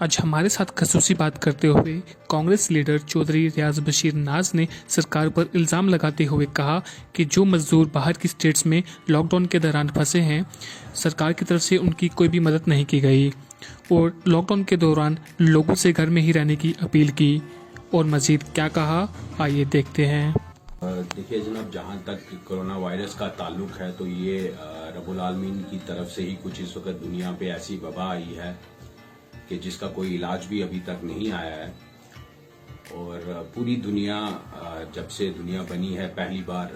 आज हमारे साथ खसूसी बात करते हुए कांग्रेस लीडर चौधरी रियाज बशीर नाज ने सरकार पर इल्ज़ाम लगाते हुए कहा कि जो मजदूर बाहर की स्टेट्स में लॉकडाउन के दौरान फंसे हैं, सरकार की तरफ से उनकी कोई भी मदद नहीं की गई और लॉकडाउन के दौरान लोगों से घर में ही रहने की अपील की। और मजीद क्या कहा, आइए देखते हैं। देखिए जनाब, जहाँ तक कोरोना वायरस का ताल्लुक है तो ये रब्बुल आलमीन की तरफ से ही कुछ इस वक्त दुनिया पे ऐसी वबा आई है कि जिसका कोई इलाज भी अभी तक नहीं आया है। और पूरी दुनिया जब से दुनिया बनी है पहली बार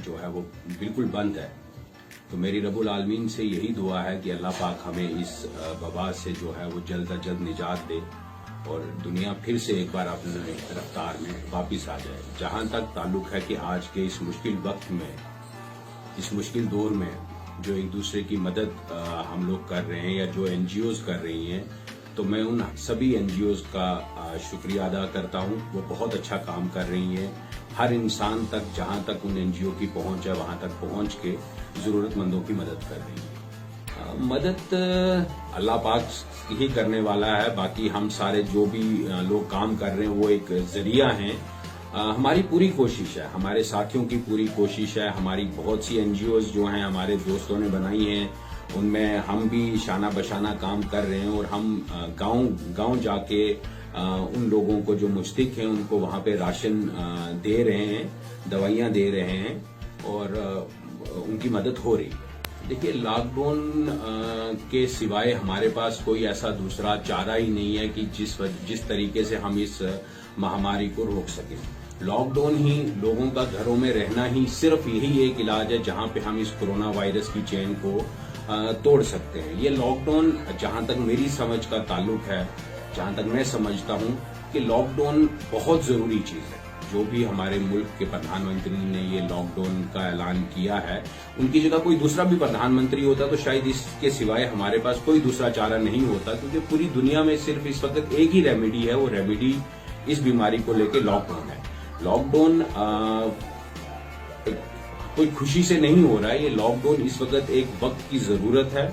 जो है वो बिल्कुल बंद है। तो मेरी रब्बुल आलमीन से यही दुआ है कि अल्लाह पाक हमें इस वबा से जो है वो जल्द अज जल्द निजात दे और दुनिया फिर से एक बार अपने रफ्तार में वापस आ जाए। जहां तक ताल्लुक है कि आज के इस मुश्किल वक्त में, इस मुश्किल दौर में जो एक दूसरे की मदद हम लोग कर रहे हैं या जो एनजीओज कर रही हैं, तो मैं उन सभी एनजीओज का शुक्रिया अदा करता हूं। वो बहुत अच्छा काम कर रही हैं। हर इंसान तक, जहां तक उन एनजीओ की पहुंच है, वहां तक पहुंच के जरूरतमंदों की मदद कर रही हैं। मदद अल्लाह पाक ही करने वाला है। बाकी हम सारे जो भी लोग काम कर रहे हैं वो एक जरिया हैं। हमारी पूरी कोशिश है, हमारे साथियों की पूरी कोशिश है। हमारी बहुत सी एनजीओज जो हैं हमारे दोस्तों ने बनाई हैं, उनमें हम भी शाना बशाना काम कर रहे हैं और हम गांव जाके उन लोगों को जो मुश्तिक हैं उनको वहां पे राशन दे रहे हैं, दवाइयां दे रहे हैं और उनकी मदद हो रही है। देखिए, लॉकडाउन के सिवाय हमारे पास कोई ऐसा दूसरा चारा ही नहीं है कि जिस तरीके से हम इस महामारी को रोक सकें। लॉकडाउन ही, लोगों का घरों में रहना ही सिर्फ यही एक इलाज है जहां पे हम इस कोरोना वायरस की चेन को तोड़ सकते हैं। ये लॉकडाउन, जहां तक मेरी समझ का ताल्लुक है, जहां तक मैं समझता हूं कि लॉकडाउन बहुत जरूरी चीज है। जो भी हमारे मुल्क के प्रधानमंत्री ने ये लॉकडाउन का ऐलान किया है, उनकी जगह कोई दूसरा भी प्रधानमंत्री होता तो शायद इसके सिवाय हमारे पास कोई दूसरा चारा नहीं होता, क्योंकि पूरी दुनिया में सिर्फ इस वक्त एक ही रेमेडी है। वो रेमेडी इस बीमारी को लेकर लॉकडाउन है। लॉकडाउन कोई खुशी से नहीं हो रहा है। ये लॉकडाउन इस वक्त एक वक्त की जरूरत है,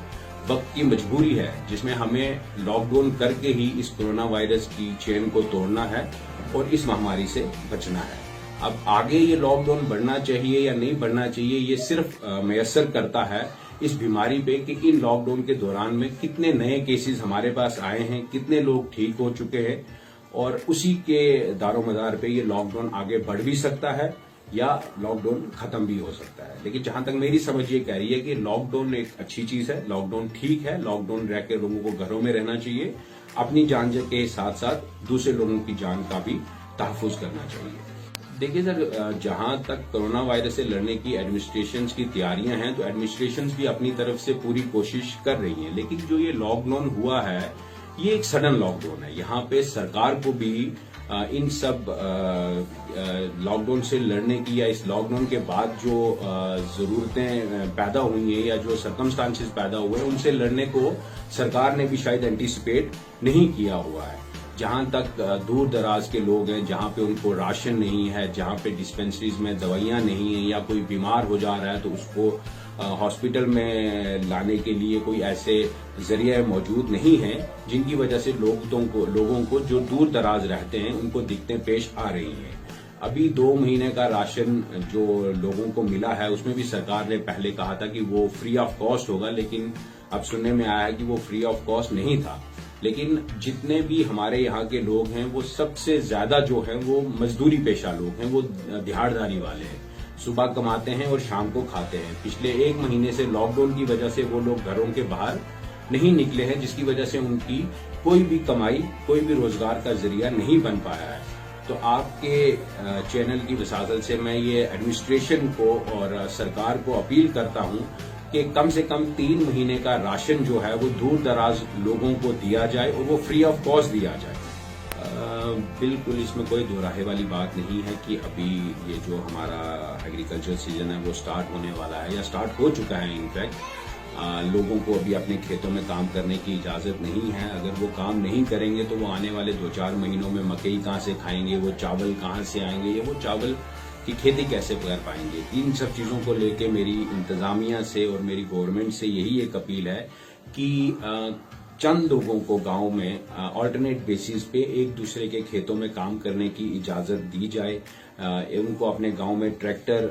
वक्त की मजबूरी है, जिसमें हमें लॉकडाउन करके ही इस कोरोना वायरस की चेन को तोड़ना है और इस महामारी से बचना है। अब आगे ये लॉकडाउन बढ़ना चाहिए या नहीं बढ़ना चाहिए, ये सिर्फ मैसर करता है इस बीमारी पे कि इन लॉकडाउन के दौरान में कितने नए केसेस हमारे पास आए हैं, कितने लोग ठीक हो चुके हैं, और उसी के दारोमदार पे ये लॉकडाउन आगे बढ़ भी सकता है या लॉकडाउन खत्म भी हो सकता है। लेकिन जहां तक मेरी समझ ये कह रही है कि लॉकडाउन एक अच्छी चीज है, लॉकडाउन ठीक है। लॉकडाउन रह के लोगों को घरों में रहना चाहिए, अपनी जान के साथ साथ दूसरे लोगों की जान का भी तहफ़्फ़ुज़ करना चाहिए। देखिए सर, जहां तक कोरोना वायरस से लड़ने की एडमिनिस्ट्रेशन की तैयारियां हैं, तो एडमिनिस्ट्रेशन भी अपनी तरफ से पूरी कोशिश कर रही है। लेकिन जो ये लॉकडाउन हुआ है, ये एक सडन लॉकडाउन है। यहाँ पे सरकार को भी इन सब लॉकडाउन से लड़ने की या इस लॉकडाउन के बाद जो जरूरतें पैदा हुई हैं या जो सर्कमस्टांसेस पैदा हुए हैं, उनसे लड़ने को सरकार ने भी शायद एंटीसिपेट नहीं किया हुआ है। जहां तक दूर दराज के लोग हैं, जहां पे उनको राशन नहीं है, जहां पे डिस्पेंसरीज में दवाइयां नहीं है, या कोई बीमार हो जा रहा है तो उसको हॉस्पिटल में लाने के लिए कोई ऐसे जरिए मौजूद नहीं हैं, जिनकी वजह से लोगों को जो दूर दराज रहते हैं उनको दिक्कतें पेश आ रही हैं। अभी 2 महीने का राशन जो लोगों को मिला है, उसमें भी सरकार ने पहले कहा था कि वो फ्री ऑफ कॉस्ट होगा, लेकिन अब सुनने में आया है कि वो फ्री ऑफ कॉस्ट नहीं था। लेकिन जितने भी हमारे यहाँ के लोग हैं, वो सबसे ज्यादा जो हैं वो मजदूरी पेशा लोग हैं, वो दिहाड़दारी वाले हैं, सुबह कमाते हैं और शाम को खाते हैं। पिछले 1 महीने से लॉकडाउन की वजह से वो लोग घरों के बाहर नहीं निकले हैं, जिसकी वजह से उनकी कोई भी कमाई, कोई भी रोजगार का जरिया नहीं बन पाया है। तो आपके चैनल की वसाजत से मैं ये एडमिनिस्ट्रेशन को और सरकार को अपील करता हूँ कि कम से कम 3 महीने का राशन जो है वो दूर दराज लोगों को दिया जाए और वो फ्री ऑफ कॉस्ट दिया जाए। बिल्कुल इसमें कोई दोराहे वाली बात नहीं है कि अभी ये जो हमारा एग्रीकल्चर सीजन है वो स्टार्ट होने वाला है या स्टार्ट हो चुका है। इनफैक्ट लोगों को अभी अपने खेतों में काम करने की इजाजत नहीं है। अगर वो काम नहीं करेंगे तो वो आने वाले 2-4 महीनों में मकई कहाँ से खाएंगे, वो चावल कहाँ से आएंगे, या वो चावल की खेती कैसे कर पाएंगे। इन सब चीजों को लेके मेरी इंतजामिया से और मेरी गवर्नमेंट से यही एक अपील है कि चंद लोगों को गांव में ऑल्टरनेट बेसिस पे एक दूसरे के खेतों में काम करने की इजाजत दी जाए, उनको अपने गांव में ट्रैक्टर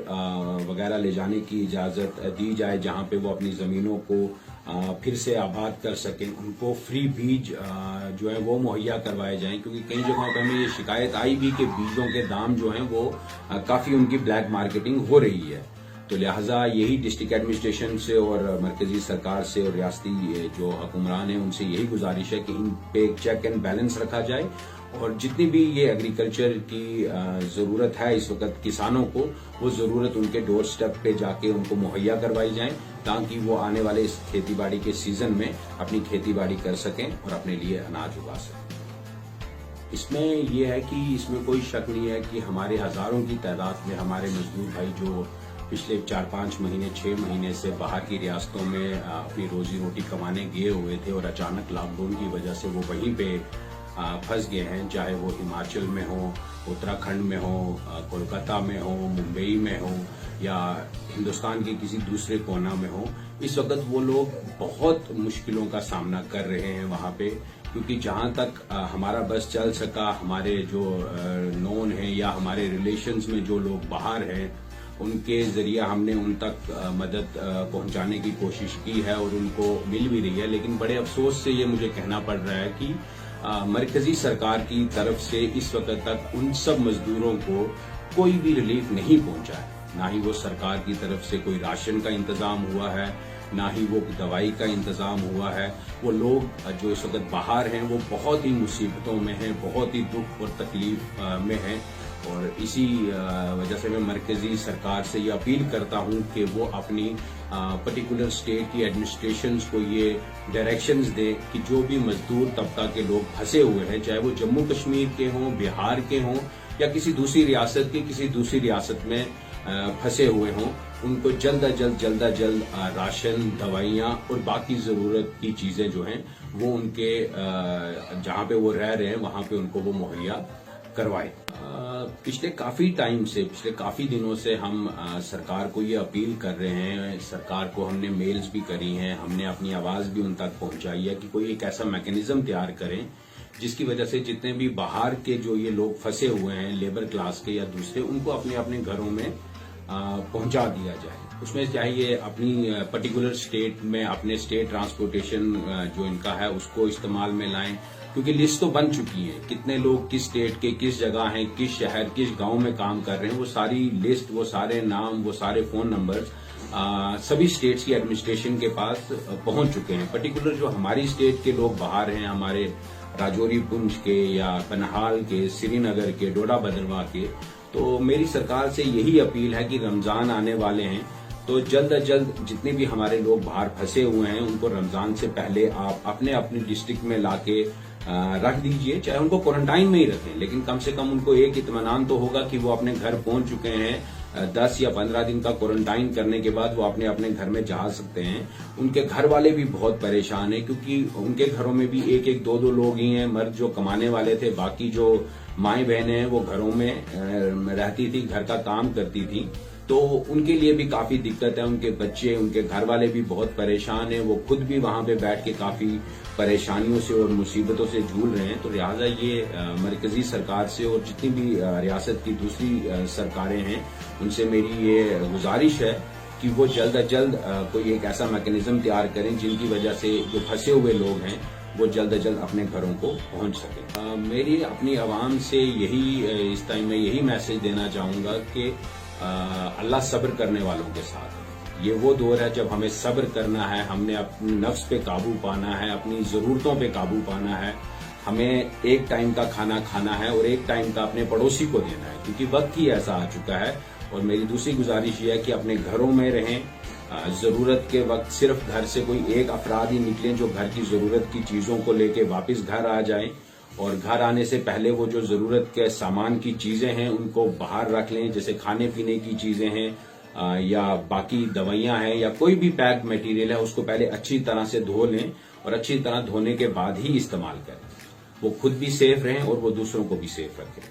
वगैरह ले जाने की इजाजत दी जाए, जहां पे वो अपनी जमीनों को फिर से आबाद कर सकें। उनको फ्री बीज जो है वो मुहैया करवाए जाएं, क्योंकि कई जगहों पर हमें ये शिकायत आई भी कि बीजों के दाम जो हैं वो काफी उनकी ब्लैक मार्केटिंग हो रही है। तो लिहाजा यही डिस्ट्रिक्ट एडमिनिस्ट्रेशन से और मरकजी सरकार से और रियासती जो हुक्मरान हैं उनसे यही गुजारिश है कि इन पे चेक एंड बैलेंस रखा जाए, और जितनी भी ये एग्रीकल्चर की जरूरत है इस वक्त किसानों को, वो जरूरत उनके डोर स्टेप पे जाके उनको मुहैया करवाई जाए, ताकि वो आने वाले इस खेतीबाड़ी के सीजन में अपनी खेतीबाड़ी कर सकें और अपने लिए अनाज उगा सकें। इसमें यह है कि इसमें कोई शक नहीं है कि हमारे हजारों की तादाद में हमारे मजदूर भाई जो पिछले 4-5 महीने 6 महीने से बाहर की रियासतों में अपनी रोजी रोटी कमाने गए हुए थे और अचानक लॉकडाउन की वजह से वो वहीं पे फंस गए हैं, चाहे वो हिमाचल में हो, उत्तराखंड में हो, कोलकाता में हो, मुंबई में हो या हिंदुस्तान के किसी दूसरे कोना में हो। इस वक्त वो लोग बहुत मुश्किलों का सामना कर रहे हैं वहां पे, क्योंकि जहां तक हमारा बस चल सका, हमारे जो नोन है या हमारे रिलेशंस में जो लोग बाहर हैं उनके जरिए हमने उन तक मदद पहुंचाने की कोशिश की है और उनको मिल भी रही है। लेकिन बड़े अफसोस से ये मुझे कहना पड़ रहा है कि मरकजी सरकार की तरफ से इस वक्त तक उन सब मजदूरों को कोई भी रिलीफ नहीं पहुंचा है। ना ही वो सरकार की तरफ से कोई राशन का इंतजाम हुआ है, ना ही वो दवाई का इंतजाम हुआ है। वो लोग जो इस वक्त बाहर हैं वो बहुत ही मुसीबतों में हैं, बहुत ही दुख और तकलीफ में हैं, और इसी वजह से मैं मरकजी सरकार से ये अपील करता हूं कि वो अपनी पर्टिकुलर स्टेट की एडमिनिस्ट्रेशंस को ये डायरेक्शंस दे कि जो भी मजदूर तबका के लोग फंसे हुए हैं, चाहे वो जम्मू कश्मीर के हों, बिहार के हों या किसी दूसरी रियासत के किसी दूसरी रियासत में फंसे हुए हों, उनको जल्द अज जल्द राशन, दवाइयां और बाकी जरूरत की चीजें जो हैं वो उनके जहां पे वो रह रहे हैं वहां पे उनको वो मुहैया करवाए। पिछले काफी टाइम से, पिछले काफी दिनों से हम सरकार को ये अपील कर रहे हैं, सरकार को हमने मेल्स भी करी हैं, हमने अपनी आवाज भी उन तक पहुंचाई है कि कोई एक ऐसा मैकेनिज्म तैयार करें जिसकी वजह से जितने भी बाहर के जो ये लोग फंसे हुए हैं, लेबर क्लास के या दूसरे, उनको अपने अपने घरों में पहुंचा दिया जाए। उसमें चाहिए अपनी पर्टिकुलर स्टेट में अपने स्टेट ट्रांसपोर्टेशन जो इनका है उसको इस्तेमाल में लाएं, क्योंकि लिस्ट तो बन चुकी है, कितने लोग किस स्टेट के किस जगह हैं, किस शहर किस गांव में काम कर रहे हैं, वो सारी लिस्ट, वो सारे नाम, वो सारे फोन नंबर्स सभी स्टेट्स की एडमिनिस्ट्रेशन के पास पहुंच चुके हैं। पर्टिकुलर जो हमारी स्टेट के लोग बाहर हैं, हमारे राजौरी पुंछ के या बनहाल के, श्रीनगर के, डोडा बदरवा के, तो मेरी सरकार से यही अपील है कि रमजान आने वाले हैं, तो जल्द अज जल्द जितने भी हमारे लोग बाहर फंसे हुए हैं उनको रमजान से पहले आप अपने अपने डिस्ट्रिक्ट में लाके रख दीजिए, चाहे उनको क्वारंटाइन में ही रखें, लेकिन कम से कम उनको एक इत्मीनान तो होगा कि वो अपने घर पहुंच चुके हैं। 10 या 15 दिन का क्वारंटाइन करने के बाद वो अपने अपने घर में जा सकते हैं। उनके घर वाले भी बहुत परेशान हैं, क्योंकि उनके घरों में भी एक एक दो दो लोग ही हैं, मर्द जो कमाने वाले थे, बाकी जो माएं बहनें हैं वो घरों में रहती थी, घर का काम करती थी, तो उनके लिए भी काफी दिक्कत है। उनके बच्चे, उनके घर वाले भी बहुत परेशान हैं, वो खुद भी वहां पे बैठ के काफी परेशानियों से और मुसीबतों से जूझ रहे हैं। तो लिहाजा ये मरकजी सरकार से और जितनी भी रियासत की दूसरी सरकारें हैं उनसे मेरी ये गुजारिश है कि वो जल्द अज जल्द कोई एक ऐसा मैकेनिज्म तैयार करें जिनकी वजह से जो फंसे हुए लोग हैं वो जल्द अज जल्द अपने घरों को पहुंच सके। मेरी अपनी आवाम से यही इस टाइम में यही मैसेज देना चाहूंगा कि अल्लाह सब्र करने वालों के साथ है। ये वो दौर है जब हमें सब्र करना है, हमने अपने नफ्स पे काबू पाना है, अपनी जरूरतों पे काबू पाना है, हमें एक टाइम का खाना खाना है और एक टाइम का अपने पड़ोसी को देना है, क्योंकि वक्त ही ऐसा आ चुका है। और मेरी दूसरी गुजारिश ये है कि अपने घरों में रहें, जरूरत के वक्त सिर्फ घर से कोई एक अफराद ही निकलें जो घर की जरूरत की चीजों को लेके वापस घर आ जाएं, और घर आने से पहले वो जो जरूरत के सामान की चीजें हैं उनको बाहर रख लें, जैसे खाने पीने की चीजें हैं या बाकी दवाइयां हैं या कोई भी पैक मटेरियल है, उसको पहले अच्छी तरह से धो लें और अच्छी तरह धोने के बाद ही इस्तेमाल करें। वो खुद भी सेफ रहें और वो दूसरों को भी सेफ रखें।